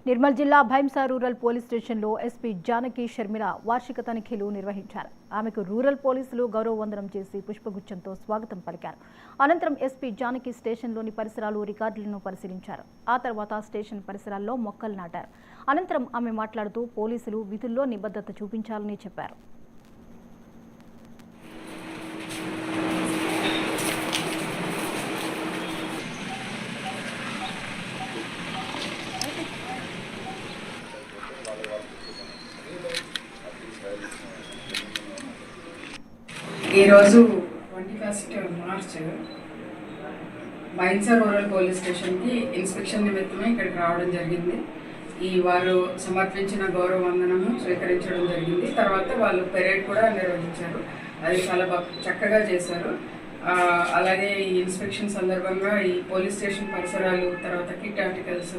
నిర్మల్ జిల్లా Bhainsa rural police స్టేషన్లో SP Janaki Sharmila వార్షిక తనిఖీలు నిర్వహించారు. ఆమెకు రూరల్ పోలీసులు గౌరవ వందనం చేసి పుష్పగుచ్చంతో స్వాగతం పలికారు. అనంతరం ఎస్పీ జానకి స్టేషన్లోని పరిసరాలు, రికార్డులను పరిశీలించారు. ఆ తర్వాత స్టేషన్ పరిసరాల్లో మొక్కలు నాటారు. అనంతరం ఆమె మాట్లాడుతూ పోలీసులు విధుల్లో నిబద్ధత చూపించాలని చెప్పారు. ఈరోజు 21 మార్చ్ భైంసా రూరల్ పోలీస్ స్టేషన్కి ఇన్స్పెక్షన్ నిమిత్తమే ఇక్కడికి రావడం జరిగింది. వారు సమర్పించిన గౌరవ వందనము స్వీకరించడం జరిగింది. తర్వాత వాళ్ళు పెరేడ్ కూడా నిర్వహించారు. అది చాలా చక్కగా చేశారు. అలాగే ఈ ఇన్స్పెక్షన్ సందర్భంగా ఈ పోలీస్ స్టేషన్ పరిసరాలు, తర్వాత కిట్ ఆర్టికల్స్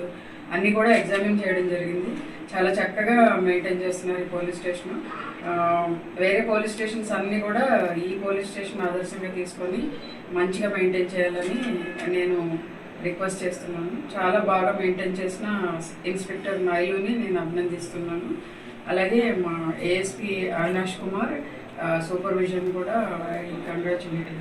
అన్నీ కూడా ఎగ్జామిన్ చేయడం జరిగింది. చాలా చక్కగా మెయింటైన్ చేస్తున్నారు ఈ పోలీస్ స్టేషన్. వేరే పోలీస్ స్టేషన్స్ అన్నీ కూడా ఈ పోలీస్ స్టేషన్ ఆదర్శంగా తీసుకొని మంచిగా మెయింటైన్ చేయాలని నేను రిక్వెస్ట్ చేస్తున్నాను. చాలా బాగా మెయింటైన్ చేసిన ఇన్స్పెక్టర్ నాయుని నేను అభినందిస్తున్నాను. అలాగే మా ఏఎస్పీ అవినాష్ కుమార్ సూపర్విజన్ కూడా కంగ్రాచులేట్.